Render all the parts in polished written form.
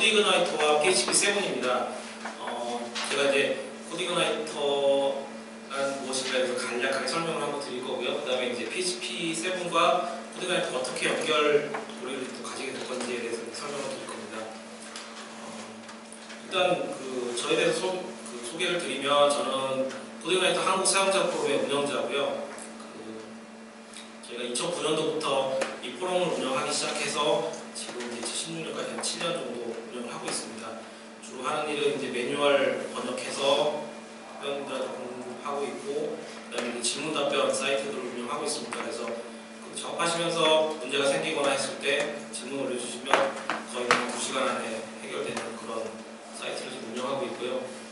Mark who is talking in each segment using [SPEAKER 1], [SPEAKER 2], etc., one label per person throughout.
[SPEAKER 1] 코드이그나이터와 PHP7입니다. 제가 이제 코드이그나이터란 무엇인가 해서 간략하게 설명을 한번 드릴 거고요. 그 다음에 이제 PHP7과 코드이그나이터가 어떻게 연결고리를 또 가지게 될 건지에 대해서 설명을 드릴 겁니다. 일단 저에 대해서 소개를 드리면, 저는 코드이그나이터 한국 사용자 포럼의 운영자고요. 제가 2009년도부터 이 포럼을 운영하기 시작해서 지금 이제 16년까지 한 7년 정도 운영을 하고 있습니다. 주로 하는 일은 이제 매뉴얼 번역해서 답변들을 공부하고 있고, 그다음에 질문 답변 사이트들을 운영하고 있습니다. 그래서 작업하시면서 문제가 생기거나 했을 때 질문 올려주시면 거의 2시간 안에 해결되는 그런 사이트를 지금 운영하고 있고요.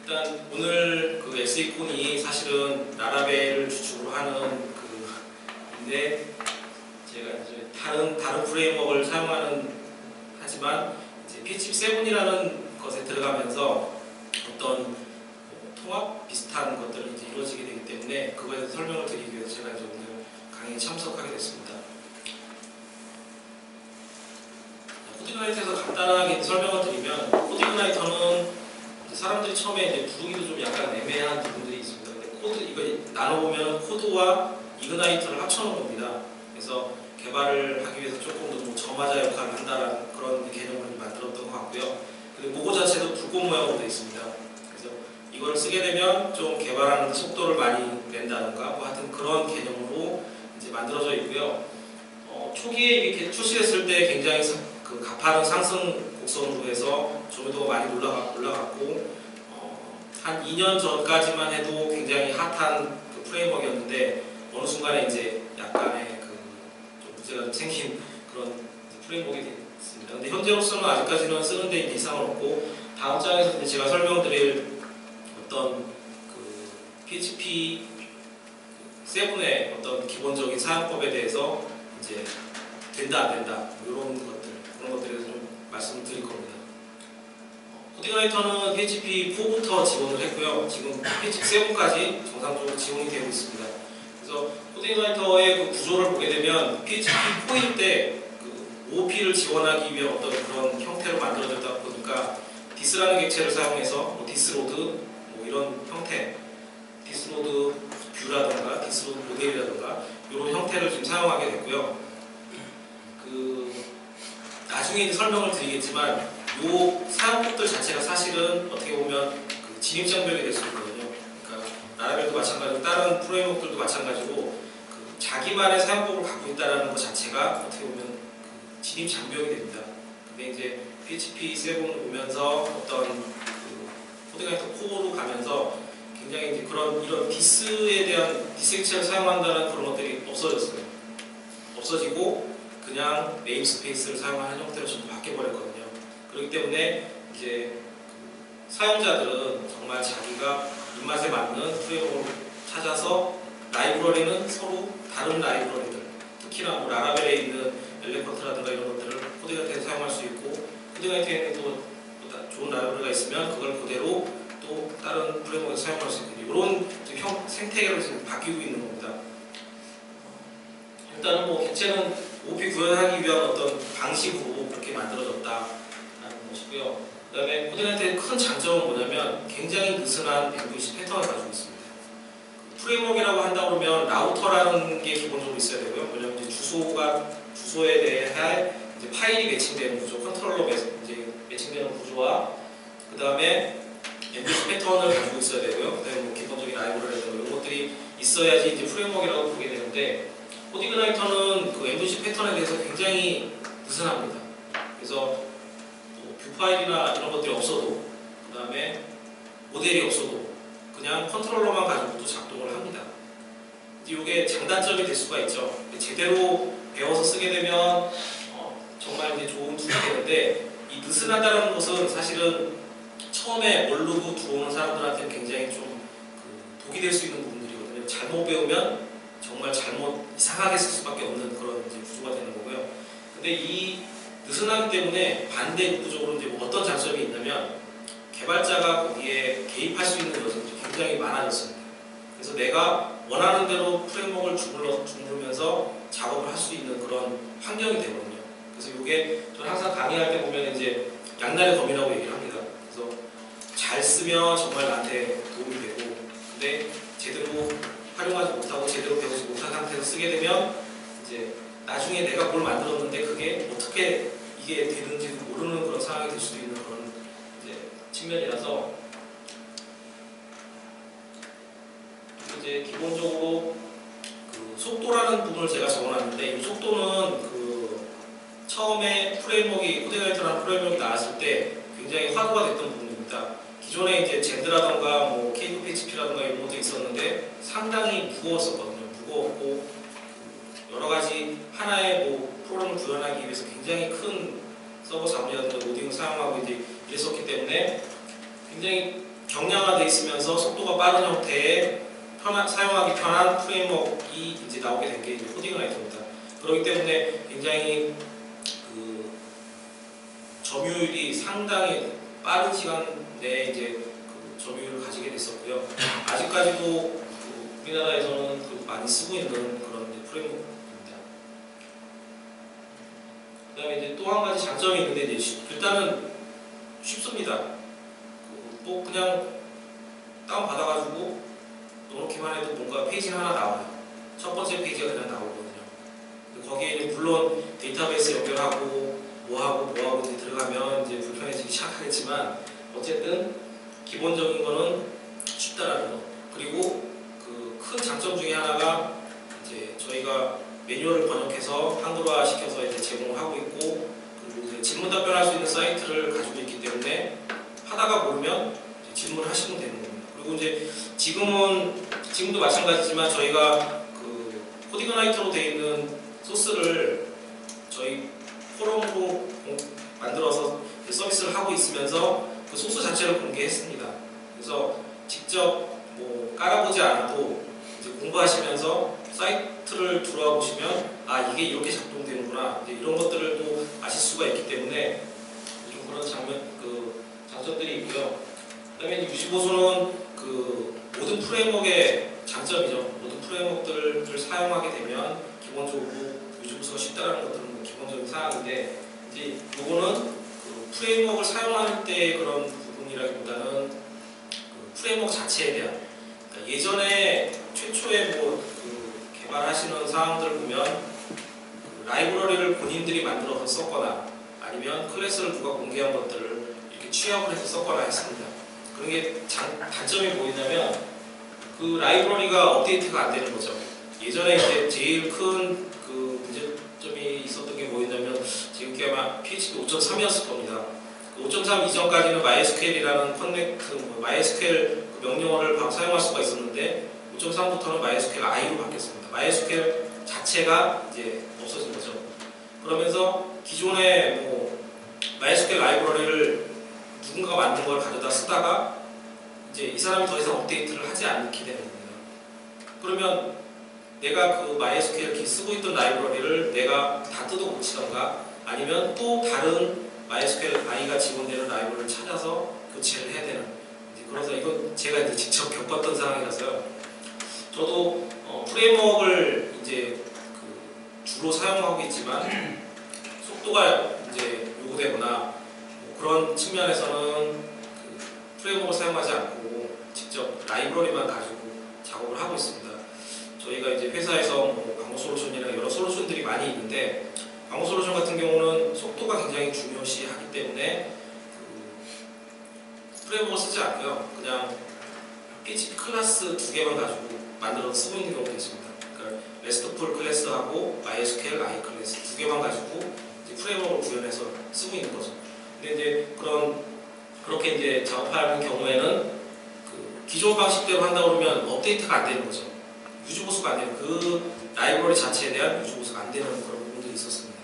[SPEAKER 1] 일단 오늘 SE콘이 사실은 라라벨을 주축으로 하는 인데, 제가 이제 다른 프레임워크를 사용하는 하지만 이제 PHP7이라는 것에 들어가면서 어떤 통합 비슷한 것들이 이제 이루어지게 되기 때문에 그거에 대해서 설명을 드리기 위해서 제가 이제 오늘 강의에 참석하게 됐습니다. 코드이그나이터에서 간단하게 설명을 드리면, 코드이그나이터는 사람들이 처음에 이제 부르기도 좀 약간 애매한 부분들이 있습니다. 근데 이거 나눠보면 코드와 이그나이터를 합쳐놓은 겁니다. 그래서 개발을 하기 위해서 조금 더 저마자 역할을 한다는 그런 개념을 만들었던 것 같고요. 그리고 로고 자체도 불꽃 모양으로 되어 있습니다. 그래서 이걸 쓰게 되면 좀 개발하는 속도를 많이 낸다던가 뭐 하여튼 그런 개념으로 이제 만들어져 있고요. 초기에 이렇게 출시했을 때 굉장히 가파른 상승 곡선으로 해서 조회도가 많이 올라갔고, 한 2년 전까지만 해도 굉장히 핫한 프레임워크였는데, 어느 순간에 이제 약간의 좀 문제가 생긴 그런 프레임워크가 됐습니다. 근데 현재로서는 아직까지는 쓰는데 이상은 없고, 다음 장에서 이제 제가 설명드릴 어떤 PHP 7의 어떤 기본적인 사용법에 대해서 이제 된다 안 된다 그런 것들에 대해서 좀 말씀을 드릴 겁니다. 코드이그나이터는 PHP4부터 지원을 했고요. 지금 PHP7까지 정상적으로 지원이 되고 있습니다. 그래서 코드이그나이터의 구조를 보게 되면, PHP4일 때 OOP를 지원하기 위한 어떤 그런 형태로 만들어졌다 보니까 디스라는 객체를 사용해서 디스로드 이런 형태, 디스로드 뷰라든가 디스로드 모델이라든가 이런 형태를 지금 사용하게 됐고요. 나중에 이제 설명을 드리겠지만, 이 사용법들 자체가 사실은 어떻게 보면 진입장벽이 될 수 있거든요. 그러니까 라라벨도 마찬가지고 다른 프레임워크들도 마찬가지고 자기만의 사용법을 갖고 있다는 것 자체가 어떻게 보면 진입장벽이 됩니다. 근데 이제 PHP7을 오면서 어떤 코드이그나이터 코어로 가면서 굉장히 이제 이런 디스에 대한 디스액체를 사용한다는 그런 것들이 없어졌어요. 없어지고 그냥 네임스페이스를 사용하는 형태로 전부 바뀌어버렸거든요. 그렇기 때문에 이제 사용자들은 정말 자기가 입맛에 맞는 프레임워크를 찾아서, 라이브러리는 서로 다른 라이브러리들, 특히나 라라벨에 있는 엘레펀트라든가 이런 것들을 코드이그나이터에 사용할 수 있고, 코드이그나이터에는 또 좋은 라이브러리가 있으면 그걸 그대로 또 다른 프레임워크에서 사용할 수 있는 이런 생태계로 지금 바뀌고 있는 겁니다. 일단은 객체는 OOP 구현하기 위한 어떤 방식으로 그렇게 만들어졌다라는 것이고요. 그 다음에 코드이그나이터의 큰 장점은 뭐냐면, 굉장히 느슨한 MVC 패턴을 가지고 있습니다. 프레임워크라고 한다 그러면 라우터라는 게 기본적으로 있어야 되고요. 뭐냐면 이제 주소에 대해 이제 파일이 매칭되는 구조, 컨트롤러 이제 매칭되는 구조와 그 다음에 MVC 패턴을 가지고 있어야 되고요. 그다음에 기본적인 라이브러리라든가 이런 것들이 있어야지 이제 프레임워크라고 보게 되는데, 코드이그나이터는 MVC 패턴에 대해서 굉장히 느슨합니다. 그래서 뷰 파일이나 이런 것들이 없어도, 그 다음에 모델이 없어도 그냥 컨트롤러만 가지고도 작동을 합니다. 이게 장단점이 될 수가 있죠. 제대로 배워서 쓰게 되면 정말 이제 좋은 툴이 되는데, 이 느슨하다는 것은 사실은 처음에 모르고 들어오는 사람들한테는 굉장히 좀 독이 될 수 있는 부분들이거든요. 잘못 배우면 정말 이상하게 쓸 수밖에 없는 그런 이제 구조가 되는 거고요. 근데 이 느슨하기 때문에 반대 구조적으로 이제 어떤 장점이 있냐면, 개발자가 거기에 개입할 수 있는 것은 굉장히 많아졌습니다. 그래서 내가 원하는 대로 프레임워크를 주무르면서 작업을 할 수 있는 그런 환경이 되거든요. 그래서 이게 저는 항상 강의할 때 보면 이제 양날의 검이라고 얘기를 합니다. 그래서 잘 쓰면 정말 나한테 도움이 되고, 근데 제대로 활용하지 못하고 제대로 배우지 못한 상태에서 쓰게 되면 이제 나중에 내가 뭘 만들었는데 그게 어떻게 이게 되는지도 모르는 그런 상황이 될 수도 있는 그런 이제 측면이라서, 이제 기본적으로 그 속도라는 부분을 제가 적어놨는데, 이 속도는 그 처음에 프레임워크가 코딩라이터라는 프레임워크가 나왔을 때 굉장히 화두가 됐던 부분입니다. 기존에 이제 젠드라던가 뭐 케이크 PHP라던가 이런 것도 있었는데 상당히 무거웠었거든요. 무거웠고 여러 가지 하나의 뭐 프로그램을 구현하기 위해서 굉장히 큰 서버 자문이라든가 로딩을 사용하고 이제 이랬었기 때문에 굉장히 경량화되어 있으면서 속도가 빠른 형태의 사용하기 편한 프레임워크가 이제 나오게 된 게 이제 코딩라이터입니다. 그렇기 때문에 굉장히 그 점유율이 상당히 빠른 시간 내에 이제 그 점유율을 가지게 됐었고요. 아직까지도 그 우리나라에서는 그 많이 쓰고 있는 그런 이제 프레임워크입니다. 그다음에 이제 또 한 가지 장점이 있는데, 이제 일단은 쉽습니다. 뭐 그냥 다운 받아가지고 넣기만 해도 뭔가 페이지는 하나 나와요. 첫 번째 페이지가 그냥 나오거든요. 거기에는 물론 데이터베이스 연결하고 뭐하고 이제 들어가면 이제 불편해지기 시작하겠지만, 어쨌든 기본적인 거는 쉽다라는 거. 그리고 그 큰 장점 중에 하나가 이제 저희가 매뉴얼을 번역해서 한글화 시켜서 이제 제공을 하고 있고, 그리고 이제 질문 답변할 수 있는 사이트를 가지고 있기 때문에 하다가 모르면 질문을 하시면 되는 겁니다. 그리고 이제 지금도 마찬가지지만 저희가 그 코딩라이터로 되어 있는 소스를 저희 포럼으로 만들어서 서비스를 하고 있으면서 그 소스 자체를 공개했습니다. 그래서 직접 뭐 깔아보지 않아도 이제 공부하시면서 사이트를 들어와 보시면 아, 이게 이렇게 작동되는구나, 이제 이런 것들을 또 아실 수가 있기 때문에 좀 그런 장점들이 있고요. 그다음에 유지보수는 그 모든 프레임워크의 장점이죠. 모든 프레임워크들을 사용하게 되면 기본적으로 유지보수가 쉽다는 것들은 뭐 기본적인 사항인데, 이제 요거는 그 프레임워크를 사용할 때 그런 부분이라기보다는 그 프레임워크 자체에 대한, 그러니까 예전에 최초에 그 개발하시는 사항들 보면 그 라이브러리를 본인들이 만들어서 썼거나 아니면 클래스를 누가 공개한 것들을 이렇게 취합을 해서 썼거나 했습니다. 그런 게 단점이 뭐냐면 그 라이브러리가 업데이트가 안 되는 거죠. 예전에 이제 제일 큰 그 문제점이 있었던 게 뭐였냐면, 지금 아마 PHP 5.3이었을 겁니다. 그 5.3 이전까지는 MySQL이라는 MySQL 명령어를 사용할 수가 있었는데 5.3부터는 MySQL I로 바뀌었습니다. MySQL 자체가 이제 없어진 거죠. 그러면서 기존에 뭐 MySQL 라이브러리를 누군가가 만든 걸 가져다 쓰다가 이제 이 사람이 더 이상 업데이트를 하지 않게 되는 겁니다. 그러면 내가 그 MySQL 쓰고 있던 라이브러리를 내가 다 뜯어 고치던가 아니면 또 다른 MySQL I가 지원되는 라이브러리를 찾아서 교체를 해야 되는, 그래서 이건 제가 이제 직접 겪었던 상황이라서요. 저도 프레임워크를 이제 그 주로 사용하고 있지만 속도가 이제 요구되거나 뭐 그런 측면에서는 그 프레임워크를 사용하지 않고 직접 라이브러리만 가지고 작업을 하고 있습니다. 저희가 이제 회사에서 뭐 광고 솔루션이나 여러 솔루션들이 많이 있는데, 광고 솔루션 같은 경우는 속도가 굉장히 중요시하기 때문에 그 프레임워크 쓰지 않고요. 그냥 PHP 클래스 2개만 가지고 만들어서 쓰고 있는 경우도 있습니다. 그러니까 RESTful 클래스하고 MySQL I 클래스 2개만 가지고 이제 프레임워크를 구현해서 쓰고 있는 거죠. 근데 이제 그렇게 이제 작업하는 경우에는 그 기존 방식대로 한다 그러면 업데이트가 안 되는 거죠. 유지보수가 안 되는, 그 라이브러리 자체에 대한 유지보수가 안 되는 그런 부분들이 있었습니다.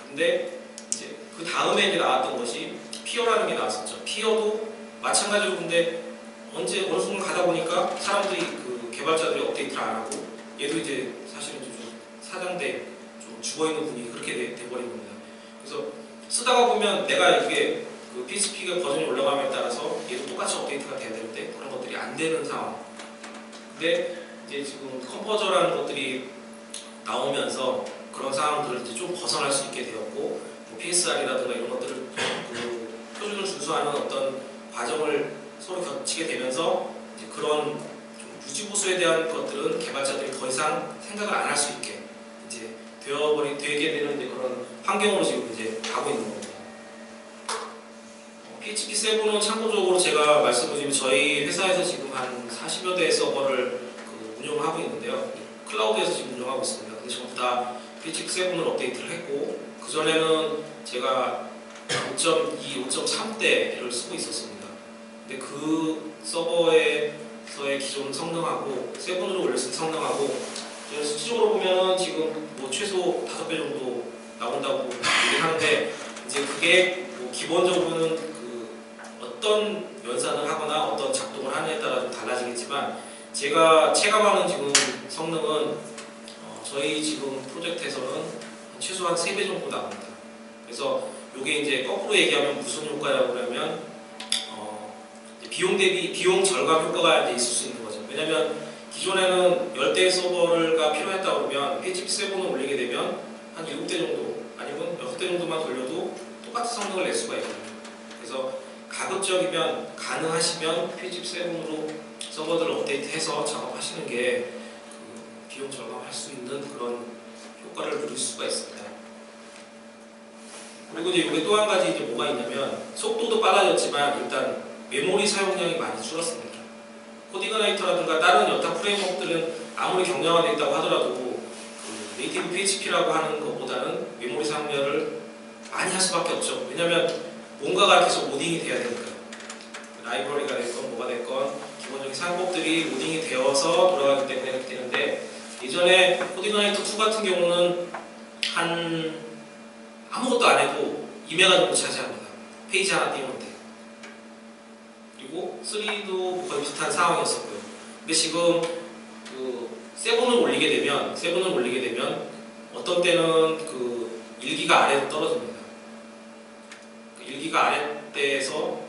[SPEAKER 1] 근데 이제 그 다음에 이제 나왔던 것이 피어라는 게 나왔었죠. 피어도 마찬가지로, 근데 어느 순간 가다 보니까 사람들이 그 개발자들이 업데이트를 안 하고, 얘도 이제 사실은 좀 사장돼 좀 죽어있는 분위기 그렇게 돼버린 겁니다. 그래서 쓰다가 보면 내가 이게 그 PHP가 버전이 올라감에 따라서 얘도 똑같이 업데이트가 돼야 되는데 그런 것들이 안 되는 상황. 근데 이제 지금 컴포저라는 것들이 나오면서 그런 상황들을 이제 좀 벗어날 수 있게 되었고, 뭐 뭐 PSR이라든가 이런 것들을 그 표준을 준수하는 어떤 과정을 서로 거치게 되면서 이제 그런 좀 유지보수에 대한 것들은 개발자들이 더 이상 생각을 안 할 수 있게 이제 되게 되는 이제 그런 환경으로 지금 이제 가고 있는 겁니다. PHP 7은 참고적으로 제가 말씀드리면 저희 회사에서 지금 한 40여 대의 서버를 운영하고 있는데요. 클라우드에서 지금 운영하고 있습니다. 근데 전부 다 PHP 7을 업데이트를 했고 그 전에는 제가 5.2, 5.3대를 쓰고 있었습니다. 근데 그 서버에서의 기존 성능하고 7으로 올렸을 때 성능하고 수치적으로 보면 지금 뭐 최소 5배 정도 나온다고 얘기를 하는데 이제 그게 뭐 기본적으로는 그 어떤 연산을 하거나 어떤 작동을 하느냐에 따라 좀 달라지겠지만 제가 체감하는 지금 성능은 저희 지금 프로젝트에서는 최소한 3배 정도 나옵니다. 그래서 이게 이제 거꾸로 얘기하면 무슨 효과라고 하면 비용 대비 비용 절감 효과가 이제 있을 수 있는 거죠. 왜냐하면 기존에는 10대의 서버가 필요했다 그러면 PHP 7을 올리게 되면 한 7대 정도 아니면 6대 정도만 돌려도 똑같은 성능을 낼 수가 있거든요. 그래서 가급적이면 가능하시면 PHP 7으로 서버들을 업데이트해서 작업하시는 게 그 비용 절감할 수 있는 그런 효과를 누릴 수가 있습니다. 그리고 이제 이게 또 한 가지 이제 뭐가 있냐면 속도도 빨라졌지만 일단 메모리 사용량이 많이 줄었습니다. 코딩이나이터라든가 다른 여타 프레임워크들은 아무리 경량화되어 있다고 하더라도 그 네이티브 PHP라고 하는 것보다는 메모리 사용량을 많이 할 수밖에 없죠. 왜냐하면 뭔가가 계속 로딩이 돼야 되니까. 라이브러리가 됐건 뭐가 됐건 기본적인 사용법들이 로딩이 되어서 돌아가기 때문에 그렇게 되는데 예전에 코딩이나이터 2 같은 경우는 한 아무것도 안 해도 2메가 정도 차지합니다. 페이지 하나 띄우는데. 그리고 3도 거의 비슷한 상황이었었고요. 근데 지금 그 7을 올리게 되면 어떤 때는 그 1기가 아래로 떨어집니다. 그 1기가 아래대에서 뭐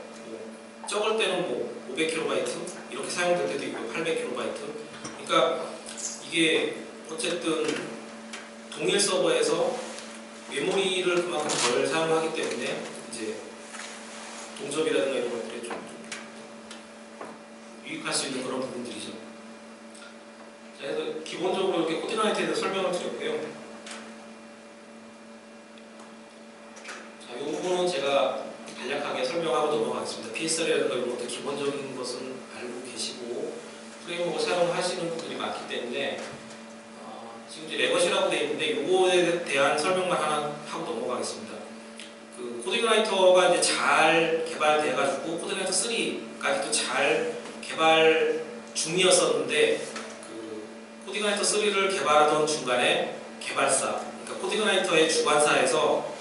[SPEAKER 1] 적을 때는 뭐 500KB 이렇게 사용될 때도 있고요. 800KB. 그러니까 이게 어쨌든 동일 서버에서 메모리를 그만큼 덜 사용하기 때문에 이제 동접이라든가 이런 것들이 좀 유익할 수 있는 그런 부분들이죠. 자, 그래서 기본적으로 이렇게 코딩이나이터에 대해서 설명을 드렸고요. 자, 이 부분은 제가 간략하게 설명하고 넘어가겠습니다. PSR이라든가 이런 것들 기본적인 것은 알고 계시고 프레임워크를 사용하시는 분들이 많기 때문에 지금 이제 레거시라고 되어 있는데 이거에 대한 설명만 하나 하고 넘어가겠습니다. 그 코딩이나이터가 이제 잘 개발돼가지고 코딩이나이터 3까지도 잘 개발 중이었었는데 그 코딩이나이터 3를 개발하던 중간에 개발사, 그러니까 코딩이나이터의 주관사에서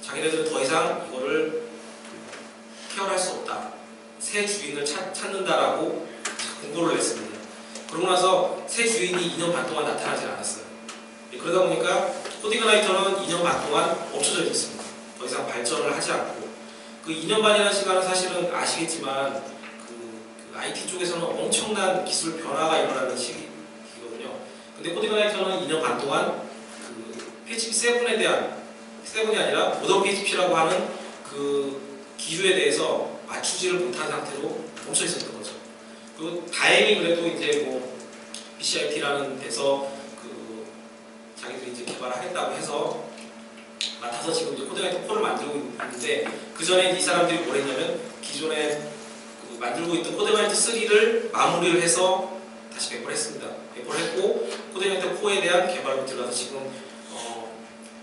[SPEAKER 1] 자기네들은 더 이상 이거를 케어할 수 없다, 새 주인을 찾는다라고 공고를 냈습니다. 그러고 나서 새 주인이 2년 반 동안 나타나지 않았어요. 그러다 보니까 코딩이나이터는 2년 반 동안 멈춰져 있었습니다. 더 이상 발전을 하지 않고 그 2년 반이라는 시간은 사실은 아시겠지만 그 IT 쪽에서는 엄청난 기술 변화가 일어나는 시기거든요. 근데 코딩이나이터는 2년 반 동안 그 PHP 7이 아니라 모던 PHP라고 하는 그 기술에 대해서 맞추지를 못한 상태로 멈춰 있었던 거죠. 그리고 다행히 그래도 이제 뭐 BCIT라는 데서 그 자기들이 이제 개발하겠다고 해서 맡아서 지금 이제 코딩이나이터 4를 만들고 있는데 그 전에 이 사람들이 뭘 했냐면 기존에 그 만들고 있던 코딩이나이터 3를 마무리를 해서 다시 배포를 했습니다. 배포를 했고 코딩이나이터 4에 대한 개발로 들어가서 지금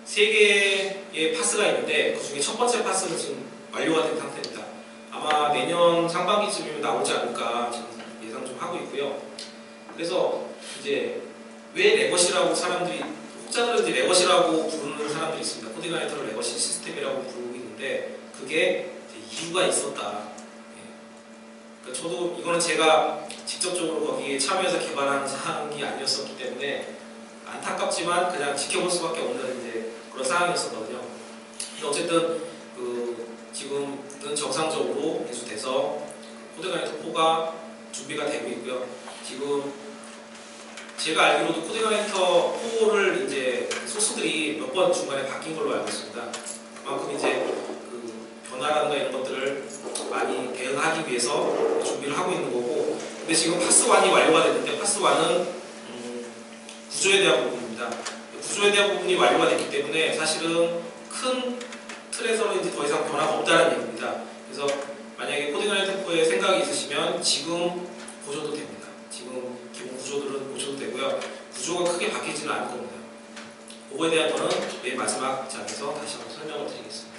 [SPEAKER 1] 3개의 파스가 있는데 그 중에 첫 번째 파스는 지금 완료가 된 상태입니다. 아마 내년 상반기쯤이면 나오지 않을까 지금 예상 좀 하고 있고요. 그래서 이제 왜 레거시라고 사람들이 혹자들은 이제 레거시라고 부르는 사람들이 있습니다. 코딩이나이터를 레거시 시스템이라고 부르고 있는데 그게 이제 이유가 있었다. 그러니까 저도 이거는 제가 직접적으로 거기에 참여해서 개발한 사항이 아니었었기 때문에 안타깝지만 그냥 지켜볼 수밖에 없는 이제 그런 상황이었었거든요. 어쨌든 지금은 정상적으로 개수돼서 코딩이나이터 4가 준비가 되고 있고요. 지금 제가 알기로도 코드그라이터 4를 이제 소스들이 몇 번 중간에 바뀐 걸로 알고 있습니다. 그만큼 이제 그 변화라든가 이런 것들을 많이 대응하기 위해서 준비를 하고 있는 거고, 근데 지금 파스1이 완료가 됐는데 파스1은 구조에 대한 부분입니다. 구조에 대한 부분이 완료가 됐기 때문에 사실은 큰 틀에서는 이제 더 이상 변화가 없다는 얘기입니다. 그래서 만약에 코딩라이터 4에 생각이 있으시면 지금 보셔도 됩니다. 지금 기본 구조들은 보셔도 되고요. 구조가 크게 바뀌지는 않을 겁니다. 그거에 대한 거는 맨 마지막 장에서 다시 한번 설명을 드리겠습니다.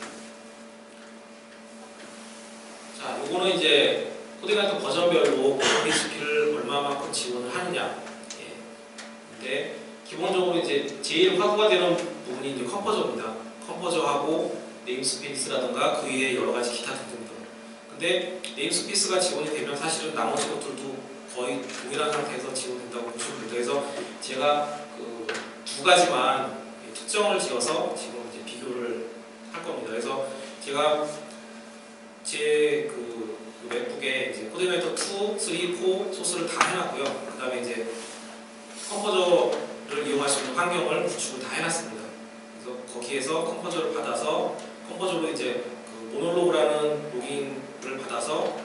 [SPEAKER 1] 자, 요거는 이제 코딩라이터 버전별로 PHP를 얼마만큼 지원을 하느냐. 예. 근데 기본적으로 이제 제일 화두가 되는 부분이 이제 컴포저입니다. 컴포저하고 네임스페이스라든가 그 이외의 여러 가지 기타 등등등. 근데 네임스페이스가 지원이 되면 사실은 나머지 것들도 거의 동일한 상태에서 지원된다고 보시면 됩니다. 그래서 제가 그 두 가지만 특정을 지어서 지금 이제 비교를 할 겁니다. 그래서 제가 제 그 맥북에 이제 코딩라이터 2, 3, 4 소스를 다 해놨고요. 그 다음에 이제 컴포저를 이용할 수 있는 환경을 구축을 다 해놨습니다. 그래서 거기에서 컴포저를 받아서 컴포저로 이제 그 모놀로그라는 로깅을 받아서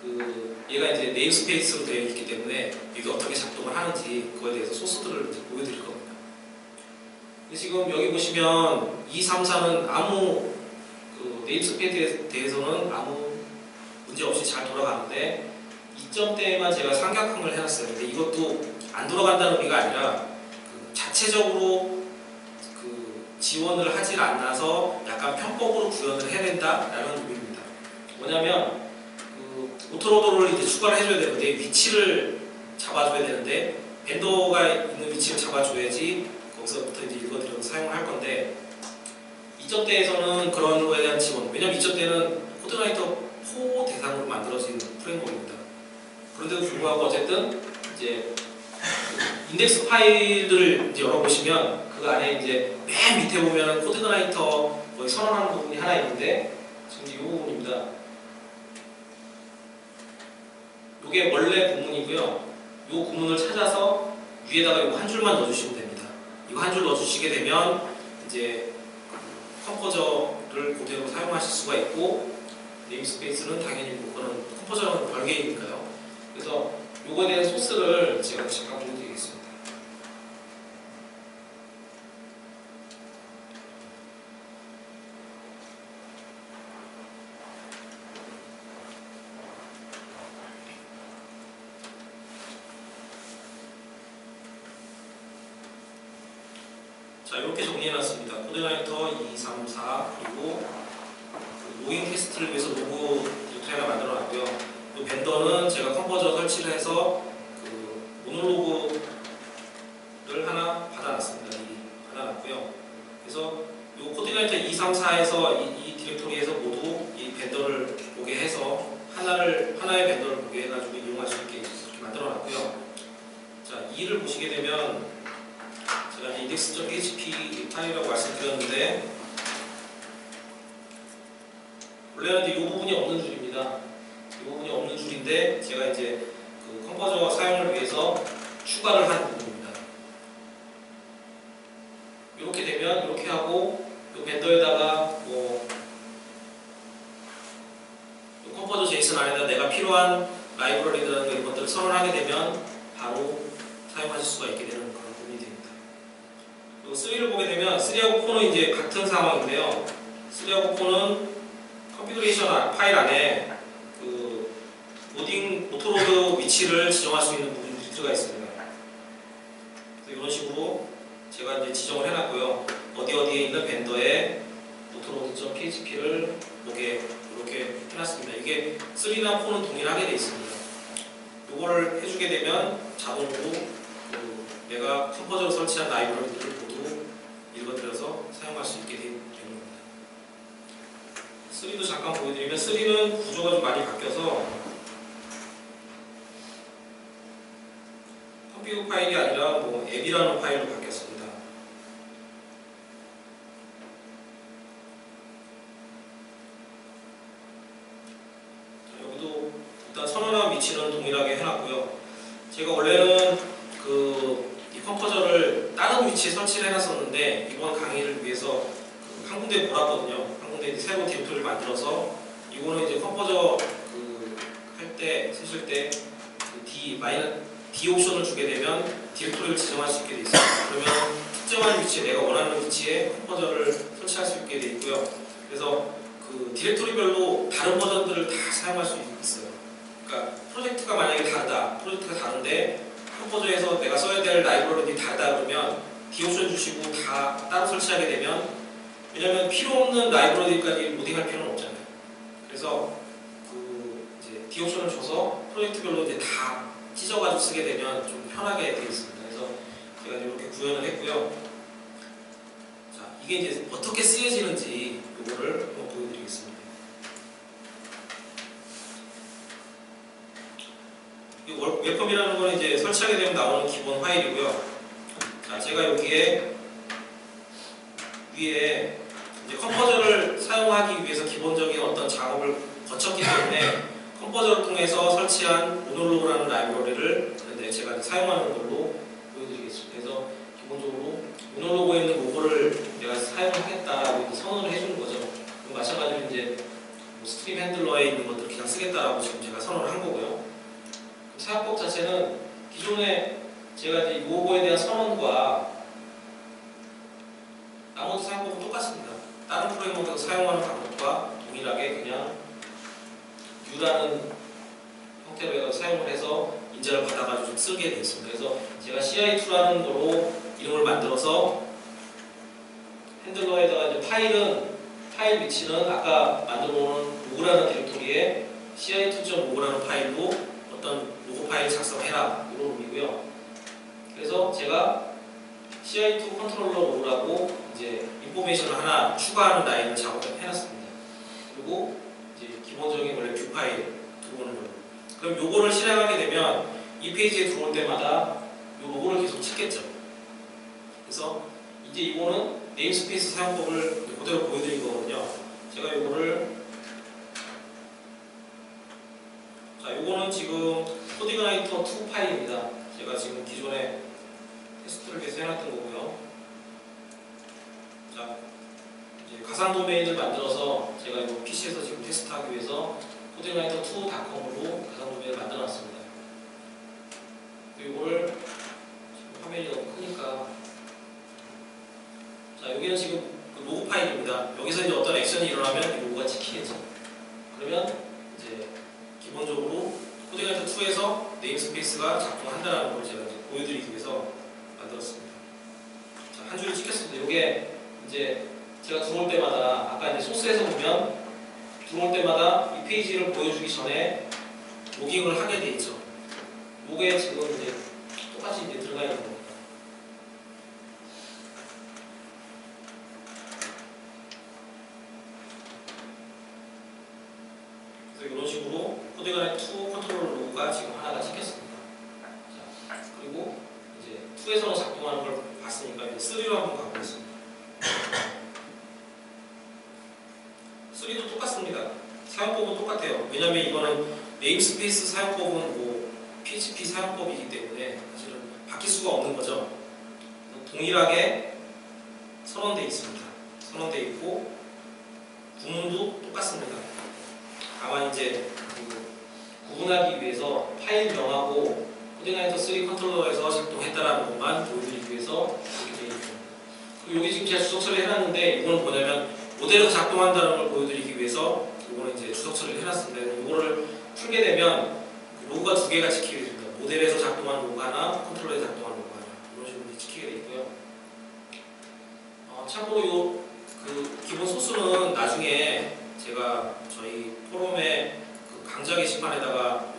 [SPEAKER 1] 그 얘가 이제 네임스페이스로 되어 있기 때문에 이게 어떻게 작동을 하는지 그거에 대해서 소스들을 이제 보여드릴 겁니다. 근데 지금 여기 보시면 2, 3, 4는 아무 그 네임스페이스에 대해서는 아무 문제 없이 잘 돌아가는데 2점대에만 제가 삼각형을 해놨어요. 근데 이것도 안 돌아간다는 의미가 아니라 그 자체적으로 그 지원을 하질 않아서 약간 편법으로 구현을 해야 된다라는 의미입니다. 뭐냐면 그 오토로더를 이제 추가를 해줘야 되는데 위치를 잡아줘야 되는데 벤더가 있는 위치를 잡아줘야지 거기서부터 이제 읽어드려서 사용을 할 건데 2점대에서는 그런 거에 대한 지원, 왜냐면 2점대는 코드라이터 4 대상으로 만들어진 프레임워크입니다. 그런데도 불구하고 어쨌든 이제 인덱스 파일들을 이제 열어보시면 그 안에 이제 맨 밑에 보면 코드라이터 거의 선언하는 부분이 하나 있는데 지금 이 부분입니다. 이게 원래 구문이고요. 이 구문을 찾아서 위에다가 이거 한 줄만 넣어주시면 됩니다. 이거 한 줄 넣어주시게 되면 이제 컴포저를 그대로 사용하실 수가 있고 네임스페이스는 당연히 그거는 컴포저는 별개이니까요. 그래서 요거에 대한 소스를 제가 잠깐 보여드리겠습니다. 자, 이렇게 정리해놨습니다. 코드라이터 2, 3, 4 그리고 로깅 테스트를 위해서 로고 이렇게 하나 만들어놨고요. 이 벤더는 제가 컴포저 설치를 해서 그 모놀로그를 하나 받아놨습니다. 받아놨고요. 그래서 이 코드라이터 2, 3, 4에서 이 디렉토리에서 모두 이 벤더를 보게 해서 하나의 벤더를 보게 해가지고 이용할 수 있게 이렇게 만들어놨고요. 자, 2를 보시게 되면 제가 index.php 파일이라고 말씀드렸는데 원래는 이 부분이 없는 줄입니다. 이 부분이 없는 줄인데 제가 이제 그 컴포저 사용을 위해서 추가를 한 부분입니다. 이렇게 되면 이렇게 하고 이 벤더에다가 뭐 컴포저 제이슨 안에다 내가 필요한 라이브러리라든가 이런 것들을 선언하게 되면 바로 사용하실 수가 있게 되는 그런 부분이 됩니다. 그리고 3를 보게 되면 3하고 4는 이제 같은 상황인데요. 3하고 4는 컨피그레이션 파일 안에 그 로딩 오토로드 위치를 지정할 수 있는 부분들이 들어가 있습니다. 그래서 이런 식으로 제가 이제 지정을 해놨고요. 어디에 있는 벤더에 오토로드.php를 보게 이렇게 해놨습니다. 이게 3나 4는 동일하게 되어 있습니다. 이거를 해주게 되면 자동으로 그 내가 컴포저로 설치한 라이브러리들을 모두 읽어드려서 사용할 수 있게 되는 겁니다. 3도 잠깐 보여드리면 3는 구조가 좀 많이 바뀌어서 컴피그 파일이 아니라 뭐 앱이라는 파일로 바뀌었습니다. 자, 여기도 일단 선언한 위치는 동일하게 해놨고요. 제가 원래는 그 위치에 설치를 해놨었는데 이번 강의를 위해서 한 군데 몰았거든요. 한 군데 이제 새로운 디렉토리를 만들어서 이거는 이제 컴포저 할 때 쓰실 때 D 옵션을 주게 되면 디렉토리를 지정할 수 있게 돼 있어요. 그러면 특정한 위치에 내가 원하는 위치에 컴포저를 설치할 수 있게 돼 있고요. 그래서 그 디렉토리별로 다른 버전들을 다 사용할 수 있어요. 그러니까 프로젝트가 만약에 프로젝트가 다른데 컴포저에서 내가 써야 될 라이브러리들이 다르다 그러면 D 옵션 주시고 다 따로 설치하게 되면, 왜냐면 필요 없는 라이브러리까지 로딩할 필요는 없잖아요. 그래서 이제 D 옵션을 줘서 프로젝트별로 이제 다 찢어가지고 쓰게 되면 좀 편하게 되어 있습니다. 그래서 제가 이렇게 구현을 했고요. 자, 이게 이제 어떻게 쓰여지는지 이거를 한번 보여드리겠습니다. 이 웰컴이라는 건 이제 설치하게 되면 나오는 기본 파일이고요. 자, 제가 여기에 위에 이제 컴포저를 사용하기 위해서 기본적인 어떤 작업을 거쳤기 때문에 컴포저를 통해서 설치한 모놀로그라는 라이브러리를 제가 사용하는 걸로 보여드리겠습니다. 그래서 기본적으로 모놀로그에 있는 로고를 내가 사용하겠다라고 선언을 해주는 거죠. 마찬가지로 이제 스트림 핸들러에 있는 것들을 그냥 쓰겠다라고 지금 제가 선언을 한 거고요. 사용법 자체는 기존에 제가 이제 로고에 대한 선언과 나머지 사용법은 똑같습니다. 다른 프레임워크에서 사용하는 방법과 동일하게 그냥 U라는 형태로 해서 사용을 해서 인자를 받아가지고 좀 쓰게 되어 있습니다. 그래서 제가 CI2라는 거로 이름을 만들어서 핸들러에다가 이제 파일 위치는 아까 만들어 놓은 로그라는 디렉토리에 ci2.로그라는 파일로 어떤 로고 파일 작성해라 이런 의미고요. 그래서 제가 ci2 컨트롤러 로그라고 이제 인포메이션을 하나 추가하는 라인을 작업을 해놨습니다. 그리고 이제 기본적인 원래 뷰 파일 들어오는 걸로. 그럼 요거를 실행하게 되면 이 페이지에 들어올 때마다 요 로고를 계속 찍겠죠. 그래서 이제 이거는 네임스페이스 사용법을 그대로 보여드린 거거든요. 제가 요거를 요거는 지금 코딩라이터 2 파일입니다. 제가 지금 기존에 테스트를 계속 해놨던 거고요. 자, 이제 가상 도메인을 만들어서 제가 이 PC에서 지금 테스트하기 위해서 코딩라이터2.com으로 가상 도메인을 만들어놨습니다. 이거를 지금 화면이 너무 크니까, 자, 여기는 지금 로고 파일입니다. 여기서 이제 어떤 액션이 일어나면 이 로고가 찍히겠죠. 그러면 이제 기본적으로 코딩라이터2에서 네임스페이스가 작동한다는 걸 제가 이제 보여드리기 위해서 만들었습니다. 자, 한 줄을 찍혔습니다. 이게 이제 제가 들어올 때마다, 아까 이제 소스에서 보면 들어올 때마다 이 페이지를 보여주기 전에 로깅을 하게 돼 있죠. 요게 지금 이제 똑같이 이제 들어가 있는 겁니다. 그래서 이런 식으로 코딩라이터2 컨트롤 로그가 지금 하나가 찍혔습니다. 자, 그리고 이제 2에서는 작동하는 걸 봤으니까 이제 3로 한번 가보겠습니다. 3도 똑같습니다. 사용법은 똑같아요. 왜냐하면 이거는 네임스페이스 사용법은 뭐 PHP 사용법이기 때문에 사실은 바뀔 수가 없는 거죠. 동일하게 선언되어 있습니다. 선언되어 있고 구문도 똑같습니다. 다만 이제 구분하기 위해서 파일명하고 코딩라이터3 컨트롤러에서 작동했다라는 것만 보여드리기 위해서 이렇게 되어 있습니다. 그리고 여기 지금 제가 주석 처리를 해놨는데 이거는 뭐냐면 모델에서 작동한다는 걸 보여드리기 위해서 이거는 이제 주석 처리를 해놨습니다. 이거를 풀게 되면 로고가 2개가 찍히게 됩니다. 모델에서 작동한 로고 하나, 컨트롤러에서 작동한 로고 하나, 이런 식으로 찍히게 되어 있고요. 참고로 그 기본 소스는 나중에 제가 저희 포럼에 그 강좌 게시판에다가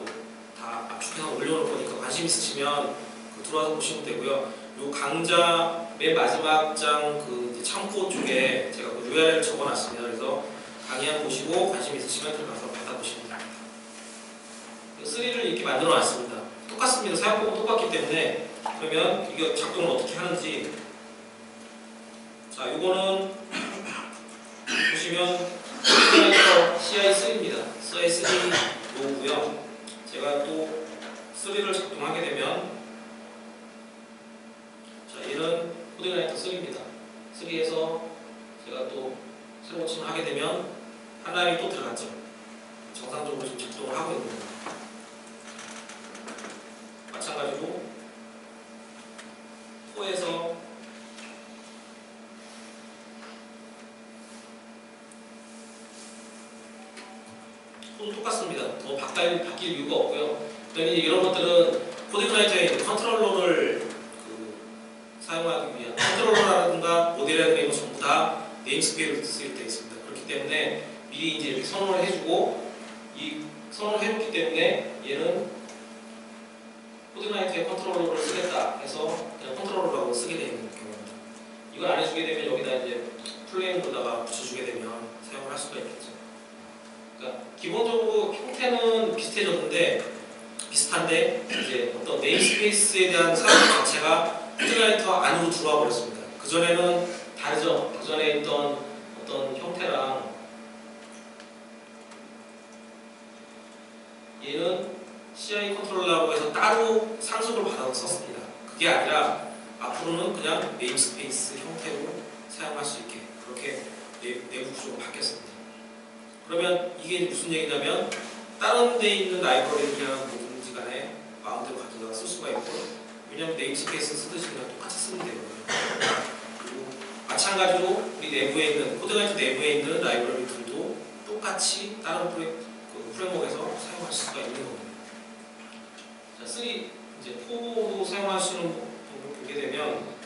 [SPEAKER 1] 다 압축해서 올려놓을 거니까 관심 있으시면 들어와서 보시면 되고요. 요 강좌 맨 마지막 장 그 참고 쪽에 제가 그 URL을 적어놨습니다. 그래서 강의한 보시고 관심 있으시면 들어가서 받아보시면 됩니다. 3를 이렇게 만들어놨습니다. 똑같습니다. 사용법은 똑같기 때문에. 그러면 이게 작동을 어떻게 하는지, 자, 요거는 보시면 CI3입니다. CI3 로고고요. 제가 또 3를 작동하게 되면, 자, 얘는 코딩라이터 코드라이터 3입니다. 3에서 제가 또 새로 고침을 하게 되면 한 라인이 또 들어갔죠. 정상적으로 지금 작동을 하고 있는 거예요. 마찬가지로 4에서 코드 똑같습니다. 더 바뀔 이유가 없고요. 그러니 이런 것들은 코드이그나이터의 컨트롤러를 사용하기 위한 컨트롤러라든가 모델이라든가 이거 전부 다 네임스페이스로 되어 있습니다. 그렇기 때문에 미리 이제 이렇게 선언을 해주고 이 선언을 해줬기 때문에 얘는 코드이그나이터의 컨트롤러를 쓰겠다 해서 그냥 컨트롤러라고 쓰게 되는 경우입니다. 이걸 안 해주게 되면 여기다 이제 플레임으로다가 붙여주게 되면 사용을 할 수가 있겠죠. 그러니까 기본적으로 형태는 비슷한데 이제 어떤 네임스페이스에 대한 사용 자체가 코드이그나이터 안으로 들어와 버렸습니다. 그 전에는 다르죠. 그 전에 있던 어떤 형태랑 얘는 CI 컨트롤러라고 해서 따로 상속을 받아서 썼습니다. 그게 아니라 앞으로는 그냥 네임스페이스 형태로 사용할 수 있게 그렇게 내부 구조가 바뀌었습니다. 그러면 이게 무슨 얘기냐면 다른 데 있는 라이브러리랑 뭐든지 간에 마음대로 가져다가 쓸 수가 있고 왜냐하면 네임스페이스 쓰듯이 그냥 똑같이 쓰면 되거든요. 그리고 마찬가지로 우리 내부에 있는 코드이그나이터 내부에 있는 라이브러리들도 똑같이 다른 프레임워크에서 사용할 수가 있는 겁니다. 자, 3 이제 4도 사용할 수 있는 방법을 보게 되면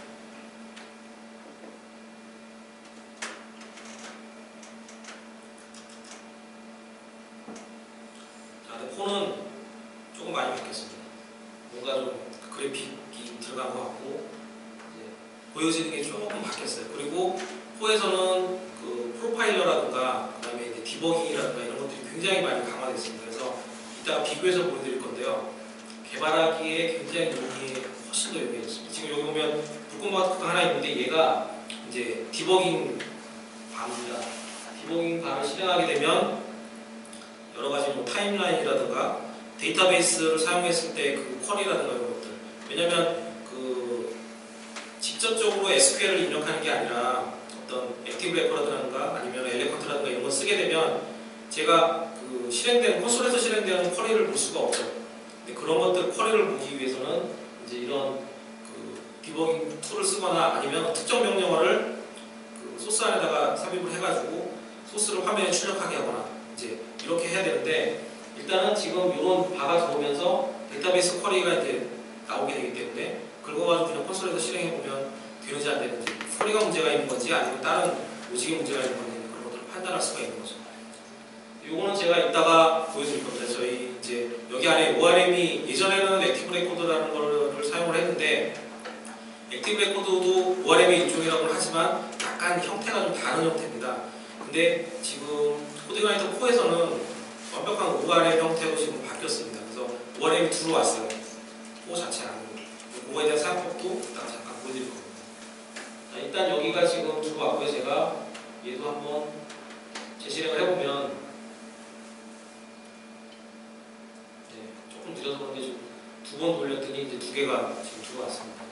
[SPEAKER 1] 자, 근데 4는 조금 많이 바뀌었습니다. 뭔가 좀 그래픽이 들어간 것 같고 이제 보여지는 게 조금 바뀌었어요. 그리고 4에서는 그 프로파일러라든가 그다음에 이제 디버깅이라든가 이런 것들이 굉장히 많이 강화됐습니다. 그래서 이따가 비교해서 보여드릴 건데요. 개발하기에 굉장히 용이에 훨씬 더 용이해졌습니다. 지금 여기 보면 불꽃마크가 하나 있는데 얘가 이제 디버깅 바입니다. 디버깅 바를 실행하게 되면 여러 가지 뭐 타임라인이라든가 데이터베이스를 사용했을 때 그 쿼리라든가 이런 것들. 왜냐면 그 직접적으로 SQL을 입력하는 게 아니라 어떤 액티브 레코드라든가 아니면 엘레컨트라든가 이런 걸 쓰게 되면 제가 그 실행되는 콘솔에서 실행되는 쿼리를 볼 수가 없죠. 근데 그런 것들 쿼리를 보기 위해서는 이제 이런 그 디버깅 툴을 쓰거나 아니면 특정 명령어를 그 소스 안에다가 삽입을 해가지고 소스를 화면에 출력하게 하거나 이제 이렇게 해야 되는데 일단은 지금 이런 바가 들어오면서 데이터베이스 쿼리가 이제 나오게 되기 때문에 긁어가지고 그냥 콘솔에서 실행해보면 되는지 안 되는지 쿼리가 문제가 있는 건지 아니면 다른 로직의 문제가 있는 건지 그런 것들을 판단할 수가 있는 거죠. 요거는 제가 이따가 보여드릴 겁니다. 저희 이제 여기 안에 ORM이 예전에는 액티브 레코드라는 걸 사용을 했는데 액티브 레코드도 ORM의 일종이라고 하지만 약간 형태가 좀 다른 형태입니다. 근데 지금 코드이그나이터 4에서는 완벽한 ORM 형태로 지금 바뀌었습니다. 그래서 ORM이 들어왔어요. 4 자체 안으로. 그거에 대한 사용법도 이따가 잠깐 보여드릴 겁니다. 자, 일단 여기가 지금 들어왔고요. 제가 얘도 한번 재실행을 해보면 조금 느려서 그런데 두 번 돌렸더니 이제 두 개가 지금 들어왔습니다.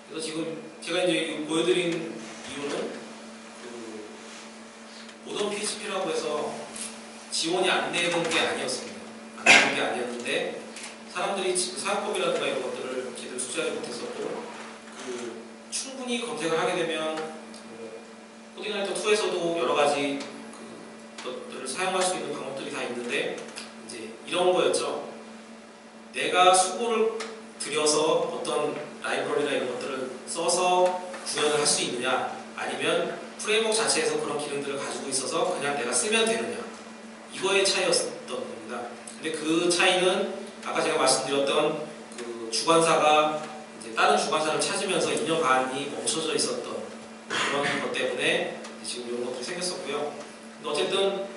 [SPEAKER 1] 그래서 지금 제가 이제 보여드린 이유는 그 모던 PHP라고 해서 지원이 안 되는 게 아니었습니다. 안 되는 게 아니었는데 사람들이 사용법이라든가 이런 것들을 제대로 숙지하지 못했었고 그 충분히 검색을 하게 되면 코드이그나이터 2에서도 여러 가지 것들을 사용할 수 있는 방법들이 다 있는데 이제 이런 거였죠. 내가 수고를 들여서 어떤 라이브러리나 이런 것들을 써서 구현을 할 수 있느냐 아니면 프레임워크 자체에서 그런 기능들을 가지고 있어서 그냥 내가 쓰면 되느냐 이거의 차이였던 겁니다. 근데 그 차이는 아까 제가 말씀드렸던 그 주관사가 이제 다른 주관사를 찾으면서 2년 반이 멈춰져 있었던 그런 것 때문에 지금 이런 것들이 생겼었고요. 근데 어쨌든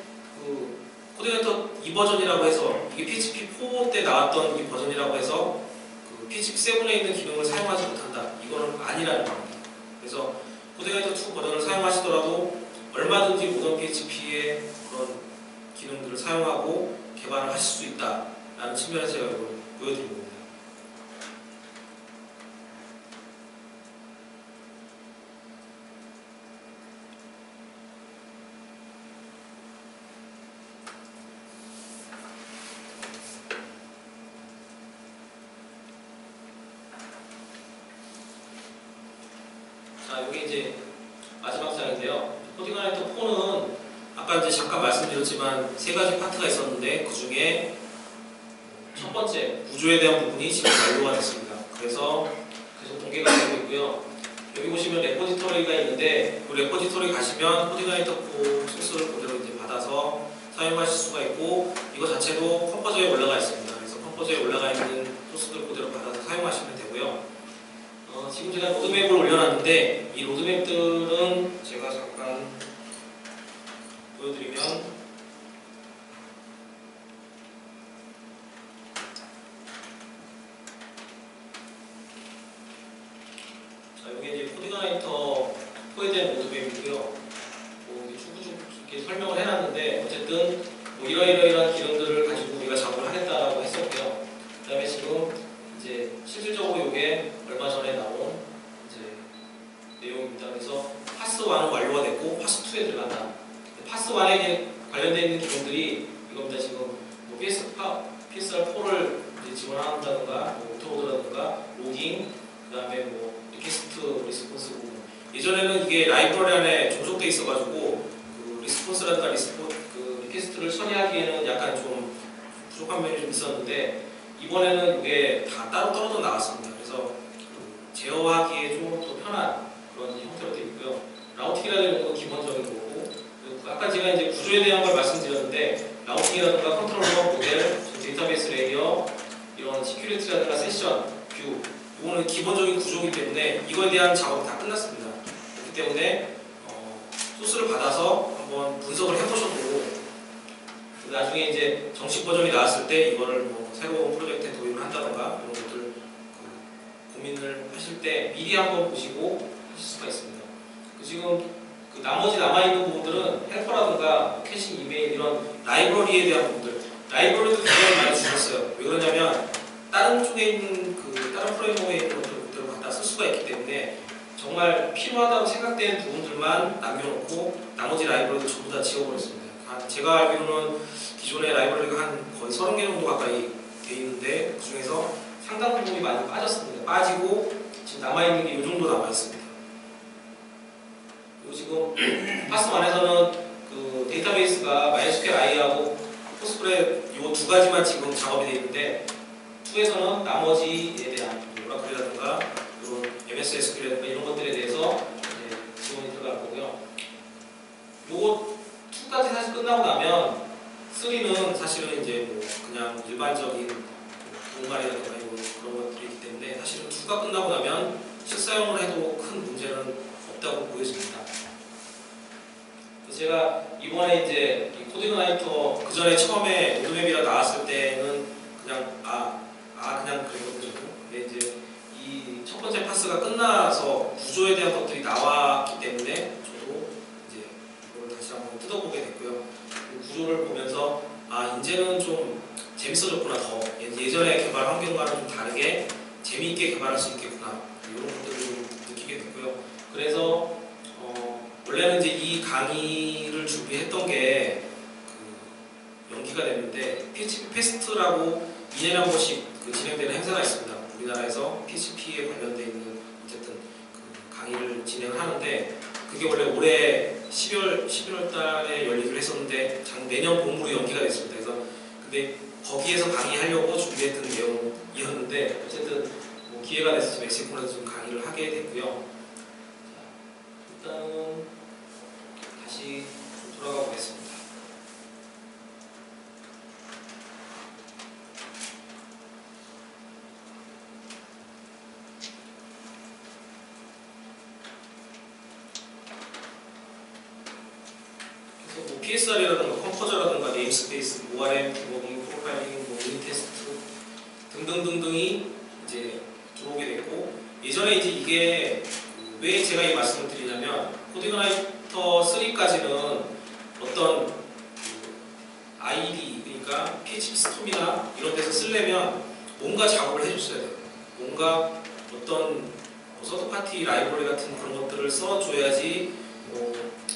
[SPEAKER 1] 그 코드이그나이터 2버전이라고 해서 이게 PHP 4 때 나왔던 이 버전이라고 해서 그 PHP 7에 있는 기능을 사용하지 못한다. 이거는 아니라는 겁니다. 그래서 코드이그나이터 2 버전을 사용하시더라도 얼마든지 모던 PHP의 그런 기능들을 사용하고 개발을 하실 수 있다라는 측면에서 제가 이걸 보여드린 겁니다. 자, 여기 이제 마지막 장인데요. 코딩커넥터 4는 아까 이제 잠깐 말씀드렸지만 세 가지 파트가 있었는데 그 중에 첫 번째 구조에 대한 부분이 지금 완료가 됐습니다. 그래서 계속 공개가 되고 있고요. 여기 보시면 레포지토리가 있는데 그 레포지토리 가시면 코딩커넥터 4 소스를 그대로 이제 받아서 사용하실 수가 있고 이거 자체도 컴포저에 올라가 있습니다. 그래서 컴포저에 올라가 있는 소스들 그대로 받아서 사용하시면 되고요. 지금 제가 로드맵을 올려놨는데 이 로드맵들은 제가 잠깐 보여드리면 자, 여기 이제 코딩커넥터 4에 대한 로드맵이고요. 뭐 이렇게 설명을 해놨는데 어쨌든 뭐 이러이러이러한 기능들을 가지고 우리가 작업을 하겠다라고 했었고요. 그 다음에 지금 이제 실질적으로 이게 얼마 전에 나온 이제 내용입니다. 그래서 파스 1은 완료가 됐고 파스 2에 들어간다. 파스 1에 관련되어 있는 기능들이 이겁니다. 지금 뭐 PSR4를 지원한다든가 뭐 오토로드라든가 로깅, 그 다음에 뭐 리퀘스트 리스폰스 부분. 예전에는 이게 라이브러리 안에 종속돼 있어가지고 그 리스폰스라든가 그 리퀘스트를 처리하기에는 약간 좀 부족한 면이 좀 있었는데 이번에는 이게 다 따로 떨어져 나왔습니다. 그래서 제어하기에 좀 더 편한 그런 형태로 되어 있고요. 라우팅이라는 건 기본적인 거고, 아까 제가 이제 구조에 대한 걸 말씀드렸는데 라우팅이라든가 컨트롤러 모델, 데이터베이스 레이어, 이런 시큐리티라든가 세션, 뷰, 이거는 기본적인 구조이기 때문에 이거에 대한 작업이 다 끝났습니다. 그렇기 때문에 소스를 받아서 한번 분석을 해보셔도 나중에 이제 정식 버전이 나왔을 때 이거를 뭐 새로운 프로젝트에 도입을 한다던가 이런 것들 고민을 하실 때 미리 한번 보시고 하실 수가 있습니다. 지금 그 나머지 남아있는 부분들은 헬퍼라든가 캐싱 이메일 이런 라이브러리에 대한 부분들, 라이브러리도 굉장히 많이 주셨어요. 왜 그러냐면 다른 쪽에 있는 그 다른 프레임워크에 있는 것들을 그대로 갖다 쓸 수가 있기 때문에 정말 필요하다고 생각되는 부분들만 남겨놓고 나머지 라이브러리를 전부 다 지워버렸습니다. 제가 알기로는 기존의 라이브러리가 한 거의 30개 정도 가까이 돼 있는데 그 중에서 상당 부분이 많이 빠졌습니다. 빠지고 지금 남아있는 게 이 정도 남아있습니다. 그리고 지금 파스 1에서는 그 데이터베이스가 MySQL i하고 포스트그레 이 두 가지만 지금 작업이 되어 있는데 2에서는 나머지에 대한 오라클이라든가 이런 MS SQL이라든가 이런 것들에 대해서 지원이 들어갈 거고요. 요거 2까지 사실 끝나고 나면 3는 사실은 이제 뭐 그냥 일반적인 공간이라든가 그런 것들이기 때문에 사실은 2가 끝나고 나면 실사용을 해도 큰 문제는 없다고 보여집니다. 제가 이번에 이제 코딩커넥터 그 전에 처음에 로드맵이라 나왔을 때는 그냥 그냥 그랬거든요. 근데 이제 이 첫 번째 파스가 끝나서 구조에 대한 것들이 나왔기 때문에 저도 이제 이걸 다시 한번 뜯어보게 됐고요. 그 구조를 보면서 이제는 좀 재밌어졌구나. 더 예전에 개발 환경과는 좀 다르게 재미있게 개발할 수 있겠구나. 이런 것들을 좀 느끼게 됐고요. 그래서 원래는 이제 이 강의를 준비했던 게 연기가 됐는데 PHP 페스트라고 2년에 한 번씩 진행되는 행사가 있습니다. 우리나라에서 PHP에 관련돼 있는 어쨌든 강의를 진행을 하는데 그게 원래 올해 11월 달에 열리기로 했었는데 내년 봄으로 연기가 됐습니다. 그래서 근데 거기에서 강의하려고 준비했던 내용이었는데 어쨌든 뭐 기회가 돼서 멕시코에서 좀 강의를 하게 됐고요. 일단은 다시 좀 돌아가 보겠습니다. 그래서 뭐 PSR이라든가 컴포저라든가 네임스페이스, ORM, 디버깅, 프로파일링, 뭐 유닛 테스트 등등등등이 이제 들어오게 됐고 예전에 이제 이게 왜 제가 이 말씀을 드리냐면 코딩커넥터 3까지는 어떤 IDE 그러니까 PHP 스톰이나 이런 데서 쓰려면 뭔가 작업을 해줬어야 돼요. 뭔가 어떤 서드파티 라이브러리 같은 그런 것들을 써줘야지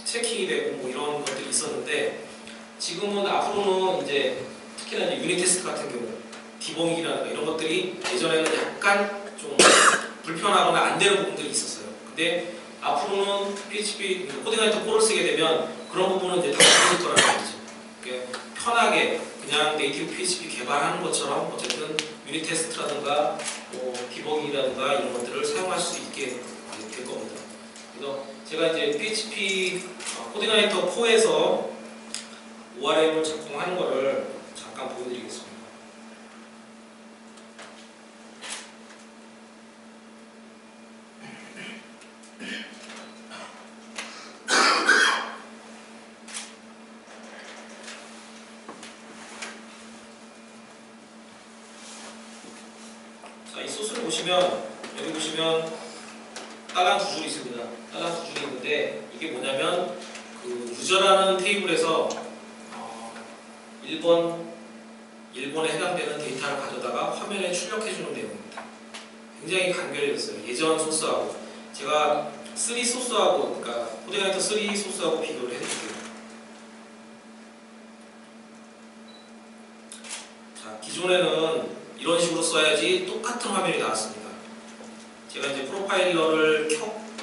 [SPEAKER 1] 체킹이 되고 뭐 이런 것들이 있었는데 지금은 앞으로는 이제 특히나 이제 유닛 테스트 같은 경우 디버깅이라든가 이런 것들이 예전에는 약간 좀 불편하거나 안 되는 부분들이 있었어요. 근데 앞으로는 PHP 코딩라이터 4를 쓰게 되면 그런 부분은 이제 다 없어질 거라는 거죠. 그러니까 편하게 그냥 네이티브 PHP 개발하는 것처럼 어쨌든 유닛 테스트라든가 뭐 디버깅이라든가 이런 것들을 사용할 수 있게 될 겁니다. 그래서 제가 이제 PHP 코딩라이터 4에서 ORM을 작성하는 거를 잠깐 보여드리겠습니다. 자, 이 소스를 보시면 여기 보시면 따라 두 줄이 있습니다. 따라 두 줄이 있는데 이게 뭐냐면 그 유저라는 테이블에서 1번에 해당되는 데이터를 가져다가 화면에 출력해주는 내용입니다. 굉장히 간결해졌어요. 예전 소스하고 제가 3 소스하고 그러니까 코딩라이터 3 소스하고 비교를 해드릴게요. 자, 기존에는 이런 식으로 써야지 똑같은 화면이 나왔습니다. 제가 이제 프로파일러를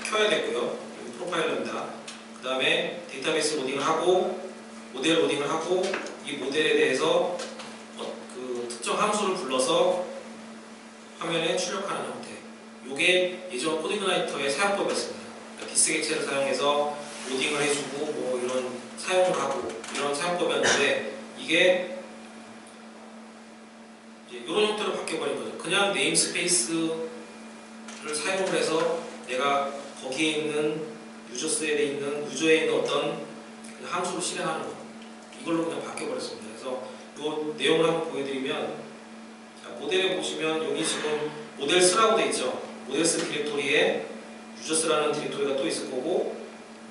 [SPEAKER 1] 켜야 됐고요. 여기 프로파일러입니다. 그 다음에 데이터베이스 로딩을 하고 모델 로딩을 하고 이 모델에 대해서 그 특정 함수를 불러서 화면에 출력하는 형태. 이게 예전 코딩라이터의 사용법이었습니다. 그러니까 디스 객체를 사용해서 로딩을 해주고 뭐 이런 사용을 하고 이런 사용법이었는데 이게 이제 이런 형태로 바뀌어버린 거죠. 그냥 네임스페이스를 사용을 해서 내가 거기에 있는 유저스에 있는 유저에 있는 어떤 함수를 실행하는 거. 이걸로 그냥 바뀌어버렸습니다. 그래서 이 내용을 한번 보여드리면 자, 모델에 보시면 여기 지금 모델스라고 되어 있죠. 모델스 디렉토리에 유저스라는 디렉토리가 또 있을 거고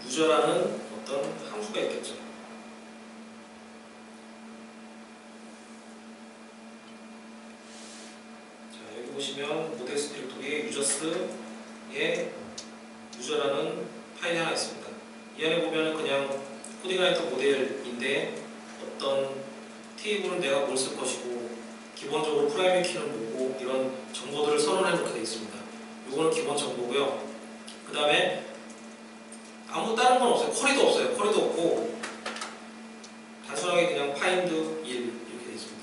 [SPEAKER 1] 유저라는 어떤 함수가 있겠죠. 자, 여기 보시면 모델스 디렉토리에 유저스에 유저라는 파일이 하나 있습니다. 이 안에 보면 그냥 코딩라이터 모델인데 어떤 테이블은 내가 뭘 쓸 것이고 기본적으로 프라이머리 키는 뭐고 이런 정보들을 선언해 놓게 되어 있습니다. 이거는 기본 정보고요. 그 다음에 아무 다른 건 없어요. 쿼리도 없어요. 쿼리도 없고 단순하게 그냥 find 1 이렇게 되어 있습니다.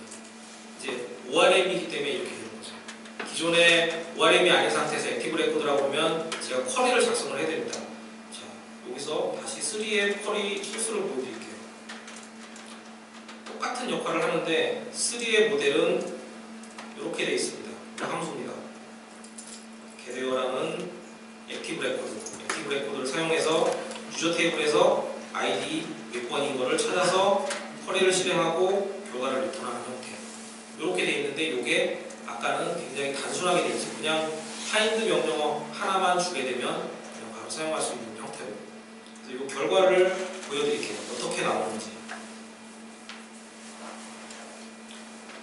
[SPEAKER 1] 이제 ORM이기 때문에 이렇게 되는 거죠. 기존에 ORM이 아닌 상태에서 액티브 레코드라고 하면 제가 쿼리를 작성을 해야 됩니다. 자, 여기서 다시 3의 쿼리 소스를 보여드릴게요. 똑같은 역할을 하는데 3의 모델은 이렇게 되어 있습니다. 함수입니다. 게레어라는 액티브 레코드를 사용해서 유저 테이블에서 아이디 몇 번인 거를 찾아서 쿼리를 실행하고 결과를 리턴하는 형태. 이렇게 되어 있는데 이게 아까는 굉장히 단순하게 되어 있어요. 그냥 find 명령어 하나만 주게 되면 그냥 바로 사용할 수 있는 형태로. 그래서 이 결과를 보여드릴게요. 어떻게 나오는지.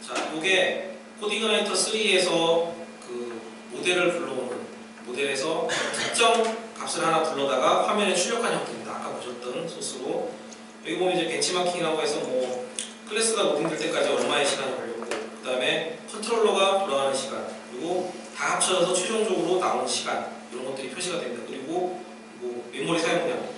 [SPEAKER 1] 자, 이게 코딩라이터 3에서 그 모델을 불러오는 모델에서 특정 값을 하나 불러다가 화면에 출력한 형태입니다. 아까 보셨던 소스로. 여기 보면 이제 벤치마킹이라고 해서 뭐 클래스가 로딩될 때까지 얼마의 시간이 걸렸고 그 다음에 컨트롤러가 돌아가는 시간 그리고 다 합쳐져서 최종적으로 나오는 시간 이런 것들이 표시가 됩니다. 그리고 뭐 메모리 사용량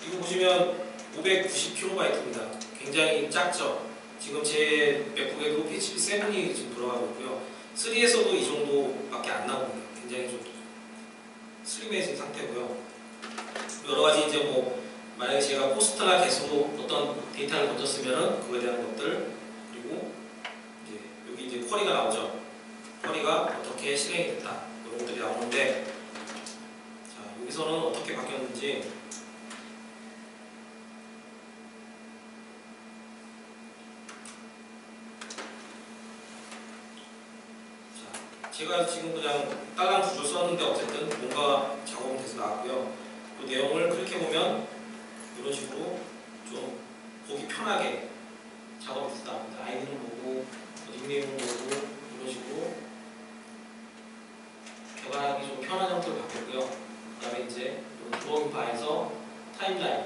[SPEAKER 1] 이거 보시면 590kb입니다. 굉장히 작죠. 지금 제 맥북에도 PHP 7이 지금 돌아가고 있고요. 3에서도 이 정도밖에 안 나옵니다. 굉장히 좀 슬림해진 상태고요. 여러 가지 이제 뭐 만약에 제가 포스트나 개수로 어떤 데이터를 던졌으면은 그거에 대한 것들 그리고 이제 여기 이제 쿼리가 나오죠. 쿼리가 어떻게 실행이 됐다 이런 것들이 나오는데 자 여기서는 어떻게 바뀌었는지 제가 지금 그냥 딸랑 두 줄 썼는데 어쨌든 뭔가 작업은 돼서 나왔고요. 그 내용을 클릭해보면 이런 식으로 좀 보기 편하게 작업이 돼서 나옵니다. 아이디는 뭐고 닉네임은 뭐고 이런 식으로 개발하기 좀 편한 형태로 바뀌었고요. 그 다음에 이제 디버깅 바에서 타임라인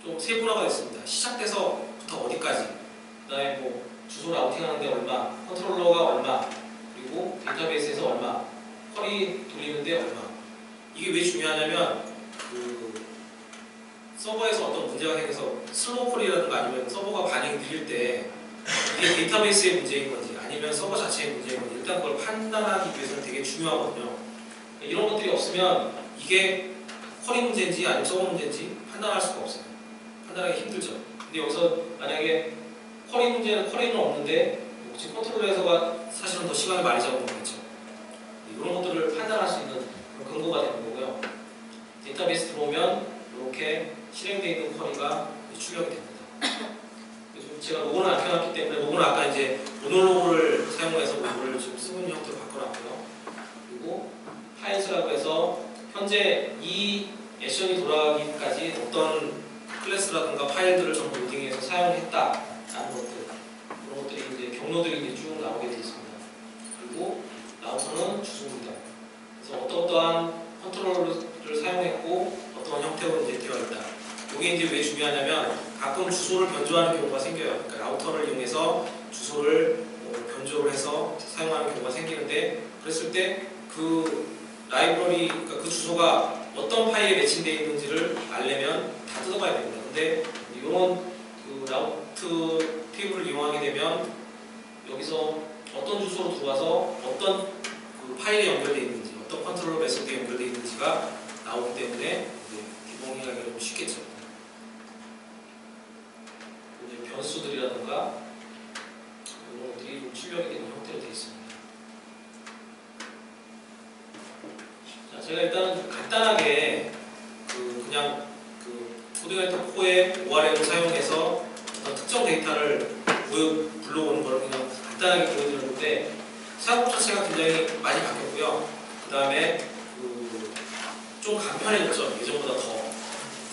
[SPEAKER 1] 좀 세분화가 됐습니다. 시작돼서부터 어디까지 그 다음에 뭐 주소 라우팅하는데 얼마 컨트롤러가 얼마 그리고 데이터베이스에서 얼마, 쿼리 돌리는데 얼마 왜 중요하냐면 그 서버에서 어떤 문제가 생겨서 슬로우 콜이라든가 아니면 서버가 반응이 느릴 때 이게 데이터베이스의 문제인 건지 아니면 서버 자체의 문제인 건지 일단 그걸 판단하기 위해서는 되게 중요하거든요. 이런 것들이 없으면 이게 콜이 문제인지 아니면 서버 문제인지 판단할 수가 없어요. 판단하기 힘들죠. 근데 여기서 만약에 쿼리는 없는데 혹시 컨트롤에서가 사실은 더 시간을 많이 잡아먹겠죠. 이런 것들을 판단할 수 있는 그런 근거가 되는 거고요. 데이터베이스 들어오면 이렇게 실행되어 있는 쿼리가 출력이 됩니다. 그래서 제가 로고는 안 켜놨기 때문에 로고는 아까 이제 모노로그를 사용해서 로고를 지금 쓰고 있는 형태로 바꿔놨고요. 그리고 파일즈라고 해서 현재 이 액션이 돌아가기까지 어떤 클래스라든가 파일들을 전부 로딩해서 사용했다라는 것들, 그런 것들이 이제 경로들이 이제 쭉 나오게 되어 있습니다. 그리고 라우터는 주소입니다. 그래서 어떠한 컨트롤을 사용했고 어떤 형태로 이제 되어 있다. 이게 이제 왜 중요하냐면 가끔 주소를 변조하는 경우가 생겨요. 그러니까 라우터를 이용해서 주소를 변조를 해서 사용하는 경우가 생기는데 그랬을 때 그 라이브러리, 그러니까 그 주소가 어떤 파일에 매칭되어 있는지를 알려면 다 뜯어봐야 됩니다. 근데 이런 그 라우트 테이블을 이용하게 되면 여기서 어떤 주소로 들어와서 어떤 그 파일에 연결되어 있는지, 어떤 컨트롤러 메시지에 연결되어 있는지가 나오기 때문에 기본이하기가 좀 쉽겠죠. 이제 변수들이라든가 이런 것들이 좀 출력이 되는 형태로 되어 있습니다. 자, 제가 일단 간단하게 그냥 코딩라이터 코어의 ORM을 사용해서 어떤 특정 데이터를 불러오는 걸 그냥 간단하게 보여드렸는데 사고 자체가 굉장히 많이 바뀌었고요. 그 다음에 좀 간편해졌죠. 예전보다 더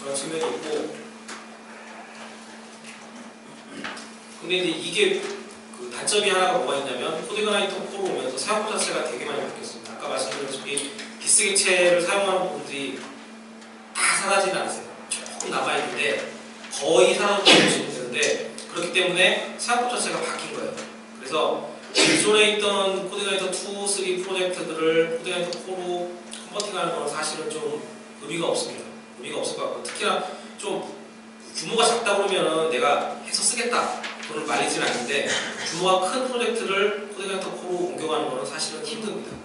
[SPEAKER 1] 그런 측면이 있고. 근데 이제 이게 그 단점이 하나가 뭐가 있냐면 코딩라이터 코어로 오면서 사고 자체가 되게 많이 바뀌었습니다. 아까 말씀드렸다시피 기스 객체를 사용하는 부분들이 다 사라지는 않으세요. 조금 남아있는데 거의 사라졌다고 보시면 되는데 그렇기 때문에 사고 자체가 바뀐 거예요. 그래서 기존에 있던 코딩라이터 2, 3 프로젝트들을 코딩라이터 코어로 컨버팅하는 건 사실은 좀 의미가 없습니다. 의미가 없을 것 같고 특히나 좀 규모가 작다 그러면은 내가 해서 쓰겠다 돈을 말리지는 않는데 규모가 큰 프로젝트를 코딩라이터 코어로 옮겨가는 거는 사실은 힘듭니다.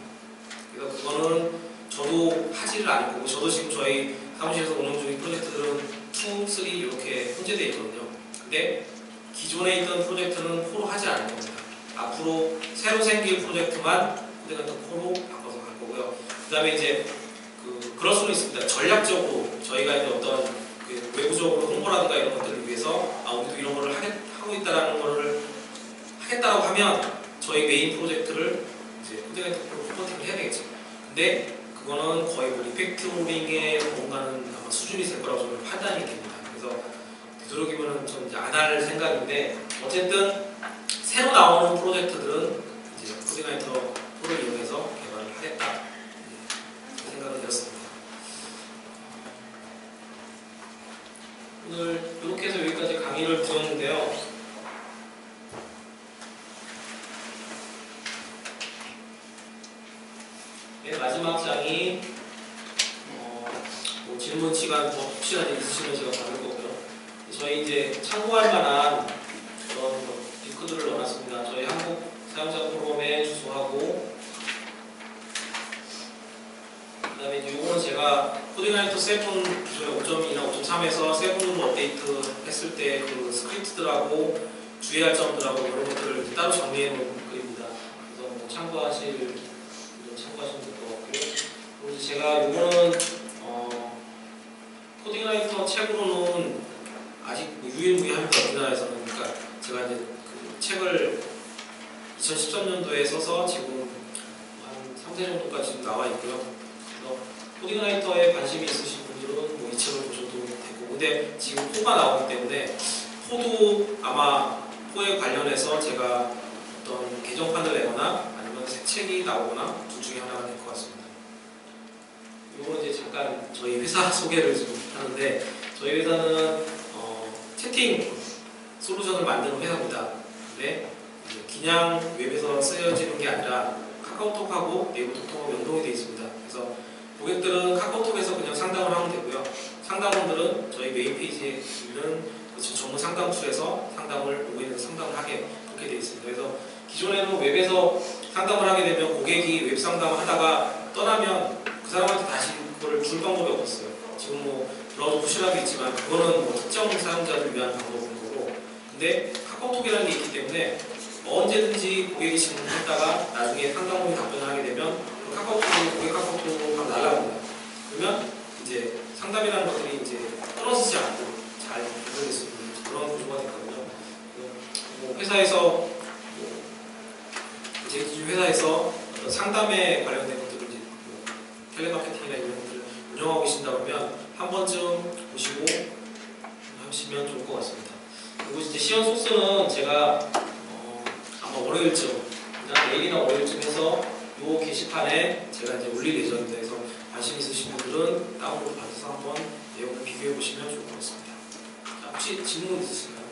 [SPEAKER 1] 그래서 그거는 저도 하지를 않을 거고 저도 지금 저희 사무실에서 운영 중인 프로젝트들은 2, 3 이렇게 혼재되어 있거든요. 근데 기존에 있던 프로젝트는 코로 하지 않을 겁니다. 앞으로 새로 생길 프로젝트만 코딩라이터 코로 바꿔서 갈 거고요. 그 다음에 이제 그럴 수는 있습니다. 전략적으로 저희가 이제 어떤 외부적으로 홍보라든가 이런 것들을 위해서 우리도 이런 거를 하고 있다라는 거를 하겠다고 하면 저희 메인 프로젝트를 이제 코딩라이터 코로 컨버팅을 해야 되겠죠. 근데 그거는 거의 리팩토링의 뭔가는 아마 수준이 될 거라고 저는 판단이 됩니다. 그래서 되도록이면 좀 이제 안 할 생각인데 어쨌든 새로 나오는 프로젝트들은 이제 코딩라이터 코를 이용해서 개발을 하겠다 생각을 드렸습니다. 오늘 이렇게 해서 여기까지 강의를 드렸는데요. 네, 마지막 장이 뭐 질문 시간 더 혹시나 있으시면 제가 받을 거고요. 저희 이제 참고할 만한 그런 링크들을 넣어놨습니다. 저희 한국 사용자 포럼에 주소하고 그 다음에 이제 요거는 제가 코딩라이터 7 기존에 5.2나 5.3에서 7으로 업데이트 했을 때 그 스크립트들하고 주의할 점들하고 이런 것들을 따로 정리해 놓은 글입니다. 그래서 뭐 참고하시면 될 것 같고 그리고 제가 요거는 코딩라이터 책으로는 아직 유일무이합니다. 우리나라에서는. 그러니까 제가 이제 그 책을 2013년도에 써서 지금 한 3세 정도까지 지금 나와 있고요. 그래서 코딩라이터에 관심이 있으신 분들은 뭐 이 책을 보셔도 되고 근데 지금 포가 나오기 때문에 포도 아마 포에 관련해서 제가 어떤 개정판을 내거나 아니면 새 책이 나오거나 둘 중에 하나가 될 것 같습니다. 이거는 이제 잠깐 저희 회사 소개를 좀 하는데 저희 회사는 채팅 솔루션을 만드는 회사입니다. 근데 그냥 웹에서 쓰여지는 게 아니라 카카오톡하고 네이버 톡하고 연동이 되어 있습니다. 그래서 고객들은 카카오톡에서 그냥 상담을 하면 되고요. 상담원들은 저희 메인 페이지에 있는 전문 상담 툴에서 상담을 로그인해서 상담을 하게 그렇게 되어 있습니다. 그래서 기존에는 웹에서 상담을 하게 되면 고객이 웹 상담을 하다가 떠나면 그 사람한테 다시 그거를 줄 방법이 없었어요. 지금 뭐 브라우저 푸시라도 있지만 그거는 뭐 특정 사용자를 위한 방법인 거고, 근데 카카오톡이라는 게 있기 때문에 언제든지 고객이 질문했다가 나중에 상담원이 답변을 하게 되면 그 카카오톡으로 고객 카카오톡으로 바로 날아갑니다. 그러면 이제 상담이라는 것들이 이제 떨어지지 않고 잘 연결될 수 있는 그런 구조가 됐거든요. 뭐 회사에서 제 기준 회사에서 어떤 상담에 관련된 것들을 이제 뭐 텔레마케팅이나 이런 것들을 운영하고 계신다 그러면 한 번쯤 보시고 하시면 좋을 것 같습니다. 그리고 이제 시연 소스는 제가 아마 월요일쯤, 내일이나 월요일쯤 해서 이 게시판에 제가 이제 올릴 예정입니다. 그래서 관심 있으신 분들은 다운로드 받아서 한번 내용을 비교해 보시면 좋을 것 같습니다. 자, 혹시 질문 있으신가요?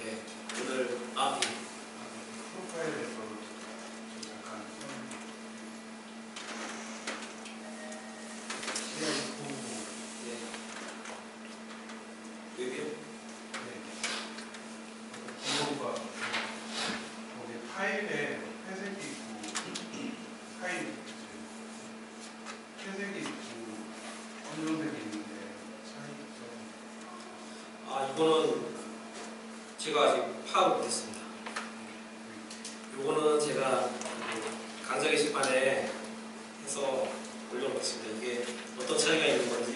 [SPEAKER 1] 네, 오늘 네.
[SPEAKER 2] 프로파일에서 약간
[SPEAKER 1] 네. 웹이요?
[SPEAKER 2] 기호가 거기 파일에 회색이 있고 파일 회색이 있고 검정색이 있는데 차이점.
[SPEAKER 1] 이거는 제가 아직 파악을 못했습니다. 요거는 제가 강좌 게시판에 해서 올려놓겠습니다. 이게 어떤 차이가 있는 건지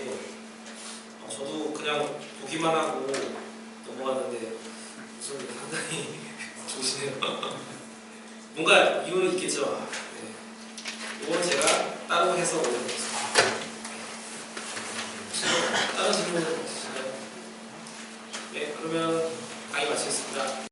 [SPEAKER 1] 저도 그냥 보기만 하고 넘어갔는데 무슨 상당히 좋으시네요. 뭔가 이유는 있겠죠. 네. 요거는 제가 따로 해서 올려놓겠습니다. 다른 질문 있으신가요? 네, 그러면 강의 마치겠습니다.